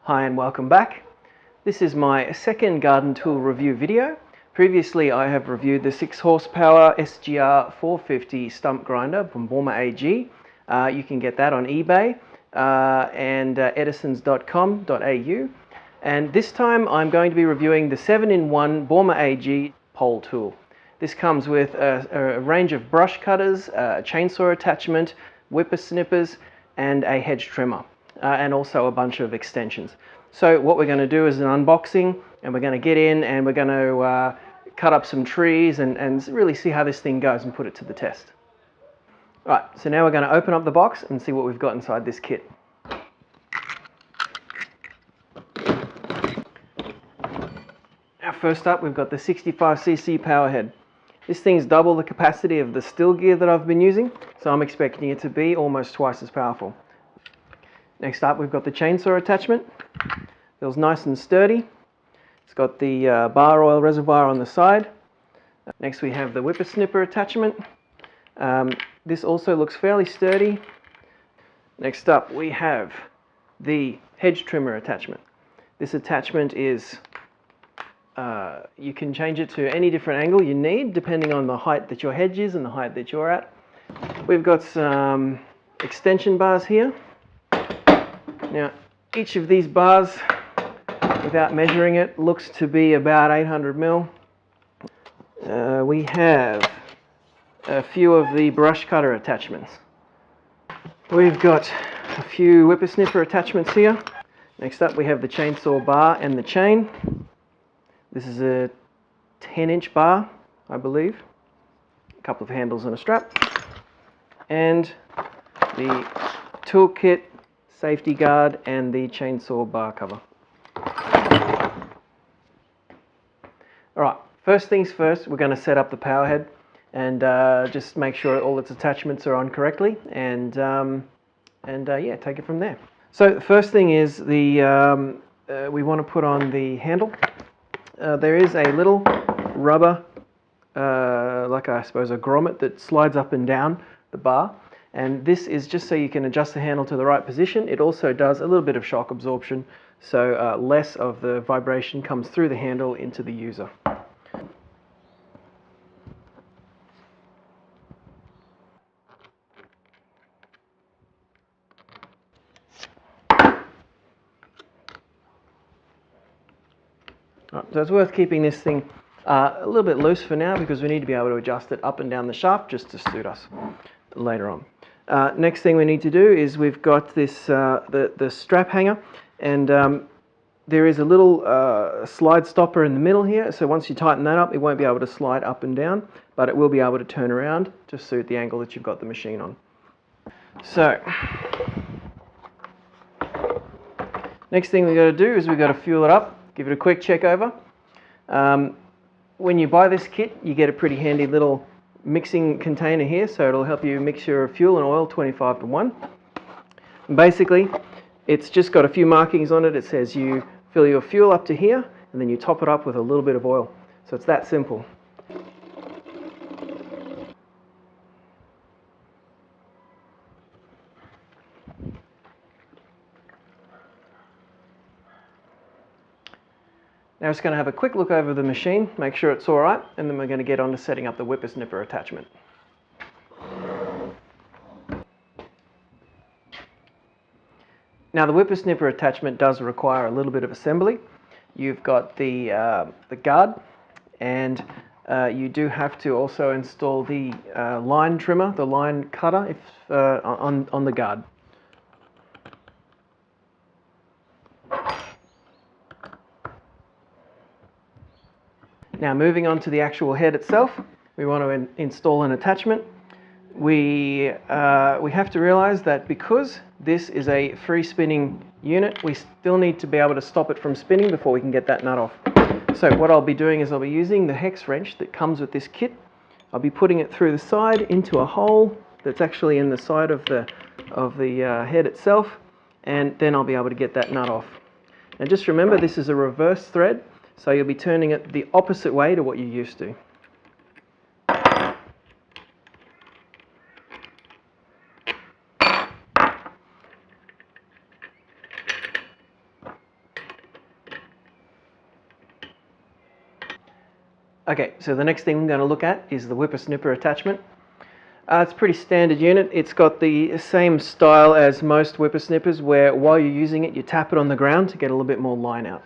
Hi and welcome back. This is my second garden tool review video. Previously I have reviewed the 6 horsepower SGR 450 stump grinder from Baumr-AG. You can get that on eBay and edisons.com.au. And this time I'm going to be reviewing the 7-in-1 Baumr-AG pole tool. This comes with a range of brush cutters, a chainsaw attachment, whipper snippers and a hedge trimmer. And also a bunch of extensions. So what we're going to do is an unboxing, and we're going to get in and we're going to cut up some trees and really see how this thing goes and put it to the test. Right, so now we're going to open up the box and see what we've got inside this kit. Now first up we've got the 65cc Powerhead. This thing's double the capacity of the still gear that I've been using, so I'm expecting it to be almost twice as powerful. Next up we've got the chainsaw attachment. Feels nice and sturdy. It's got the bar oil reservoir on the side. Next we have the whipper snipper attachment. This also looks fairly sturdy. Next up we have the hedge trimmer attachment. This attachment is, you can change it to any different angle you need depending on the height that your hedge is and the height that you're at. We've got some extension bars here. Now, each of these bars, without measuring it, looks to be about 800 mil. We have a few of the brush cutter attachments. We've got a few whipper snipper attachments here. Next up we have the chainsaw bar and the chain. This is a 10-inch bar, I believe. A couple of handles and a strap. And the toolkit, safety guard and the chainsaw bar cover. Alright, first things first, we're going to set up the Powerhead and just make sure all its attachments are on correctly and yeah, take it from there. So the first thing is we want to put on the handle. There is a little rubber, like I suppose a grommet that slides up and down the bar. And this is just so you can adjust the handle to the right position. It also does a little bit of shock absorption, so less of the vibration comes through the handle into the user. So it's worth keeping this thing a little bit loose for now because we need to be able to adjust it up and down the shaft just to suit us later on. Next thing we need to do is we've got this the strap hanger, and there is a little slide stopper in the middle here, so once you tighten that up it won't be able to slide up and down, but it will be able to turn around to suit the angle that you've got the machine on. So next thing we've got to do is we've got to fuel it up, give it a quick check over. When you buy this kit you get a pretty handy little mixing container here, so it'll help you mix your fuel and oil 25:1. And basically it's just got a few markings on it. It says you fill your fuel up to here and then you top it up with a little bit of oil. So it's that simple. Now we're just going to have a quick look over the machine, make sure it's alright, and then we're going to get on to setting up the whipper snipper attachment. Now the whipper snipper attachment does require a little bit of assembly. You've got the guard, and you do have to also install the line trimmer, the line cutter on the guard. Now moving on to the actual head itself, we want to install an attachment. We have to realize that because this is a free spinning unit, we still need to be able to stop it from spinning before we can get that nut off. So what I'll be doing is I'll be using the hex wrench that comes with this kit. I'll be putting it through the side into a hole that's actually in the side of the head itself, and then I'll be able to get that nut off. And just remember, this is a reverse thread, so you'll be turning it the opposite way to what you're used to. Okay, so the next thing we're going to look at is the whippersnipper attachment. It's a pretty standard unit. It's got the same style as most whippersnippers, where while you're using it you tap it on the ground to get a little bit more line out.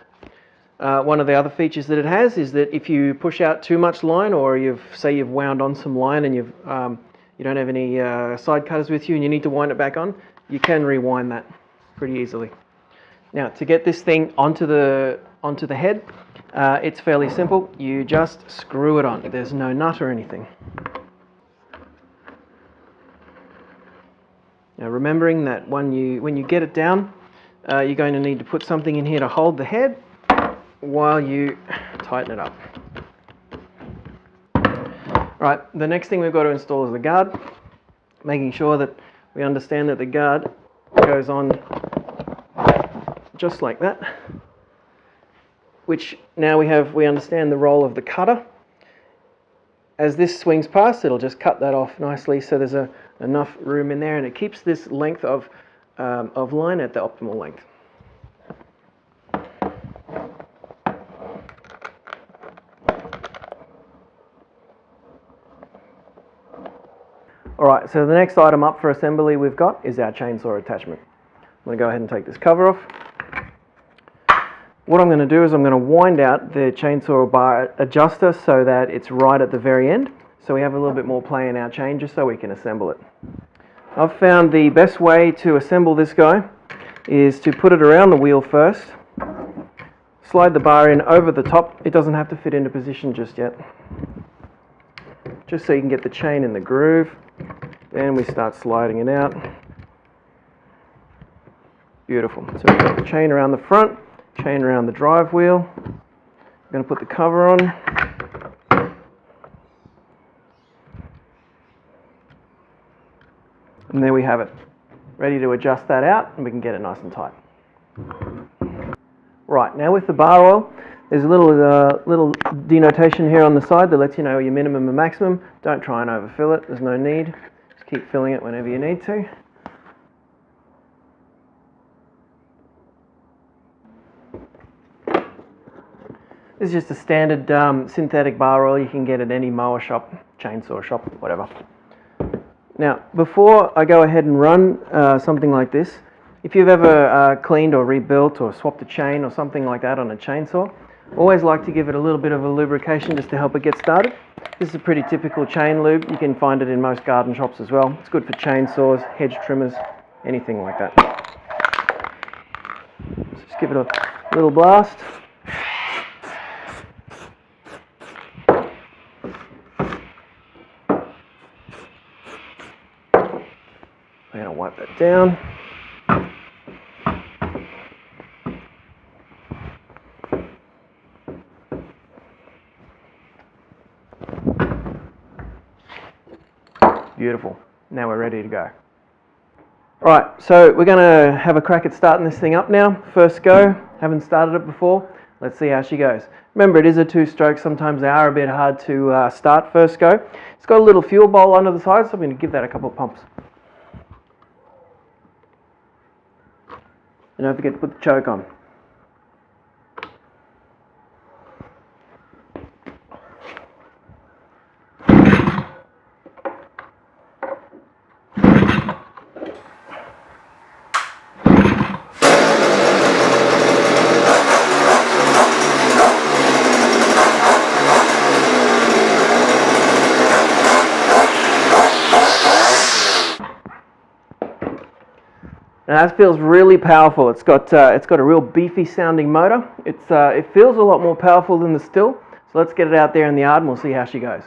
One of the other features that it has is that if you push out too much line, or say you've wound on some line and you don't have any side cutters with you and you need to wind it back on, you can rewind that pretty easily. Now, to get this thing onto the head, it's fairly simple. You just screw it on. There's no nut or anything. Now, remembering that when you get it down, you're going to need to put something in here to hold the head while you tighten it up. Right, the next thing we've got to install is the guard, making sure that we understand that the guard goes on just like that, which now we understand the role of the cutter. As this swings past, it'll just cut that off nicely, so there's enough room in there, and it keeps this length of line at the optimal length. Alright, so the next item up for assembly we've got is our chainsaw attachment. I'm going to go ahead and take this cover off. What I'm going to do is I'm going to wind out the chainsaw bar adjuster so that it's right at the very end, so we have a little bit more play in our chain just so we can assemble it. I've found the best way to assemble this guy is to put it around the wheel first, slide the bar in over the top. It doesn't have to fit into position just yet, just so you can get the chain in the groove. Then we start sliding it out. Beautiful. So we've got the chain around the front, chain around the drive wheel. I'm going to put the cover on. And there we have it. Ready to adjust that out, and we can get it nice and tight. Right, now with the bar oil, there's a little denotation here on the side that lets you know your minimum and maximum. Don't try and overfill it, there's no need. Just keep filling it whenever you need to. This is just a standard synthetic bar oil you can get at any mower shop, chainsaw shop, whatever. Now, before I go ahead and run something like this, if you've ever cleaned or rebuilt or swapped a chain or something like that on a chainsaw, always like to give it a little bit of a lubrication just to help it get started. This is a pretty typical chain lube. You can find it in most garden shops as well. It's good for chainsaws, hedge trimmers, anything like that. Just give it a little blast. I'm going to wipe that down. Beautiful. Now we're ready to go. Right, so we're going to have a crack at starting this thing up now. First go. Haven't started it before. Let's see how she goes. Remember, it is a two-stroke. Sometimes they are a bit hard to start first go. It's got a little fuel bowl under the side, so I'm going to give that a couple of pumps. And don't forget to put the choke on. Now that feels really powerful. It's got a real beefy sounding motor. It feels a lot more powerful than the Stihl. So let's get it out there in the yard and we'll see how she goes.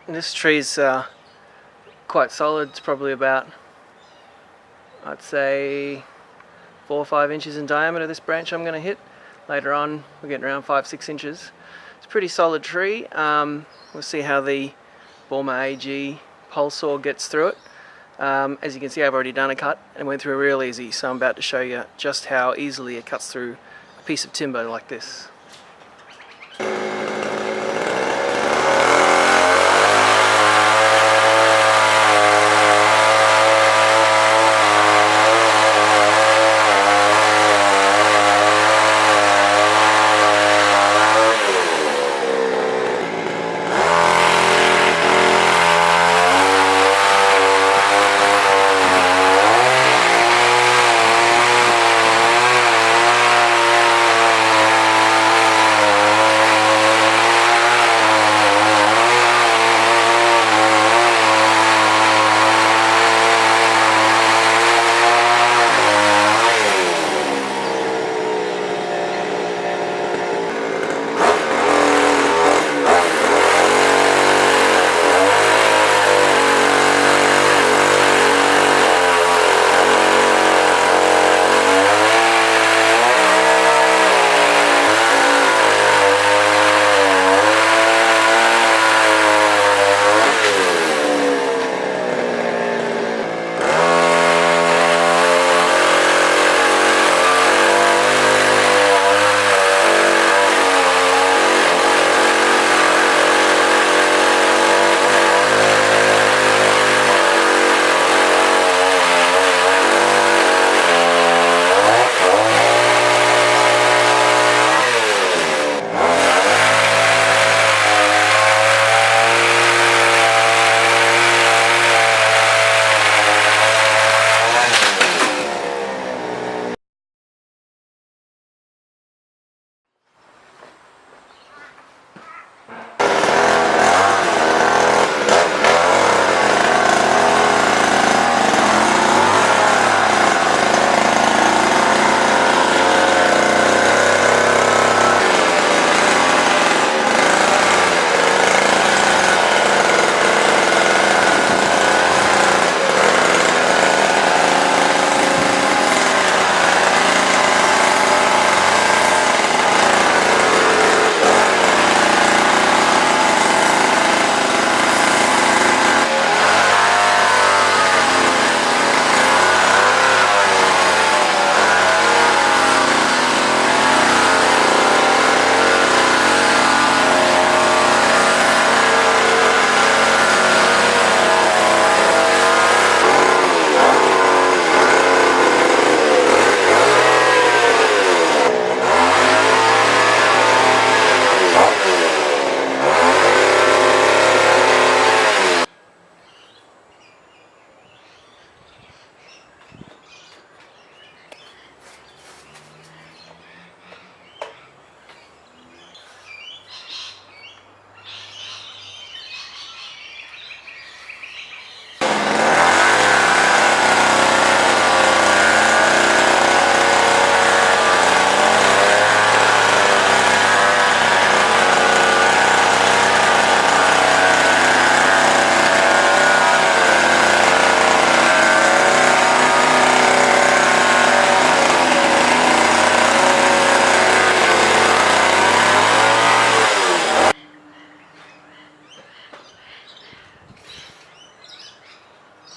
This tree's quite solid. It's probably about, I'd say, 4 or 5 inches in diameter, this branch I'm going to hit. Later on we're getting around 5-6 inches. It's a pretty solid tree. We'll see how the Baumr-AG pole saw gets through it. As you can see, I've already done a cut and went through real easy, so I'm about to show you just how easily it cuts through a piece of timber like this.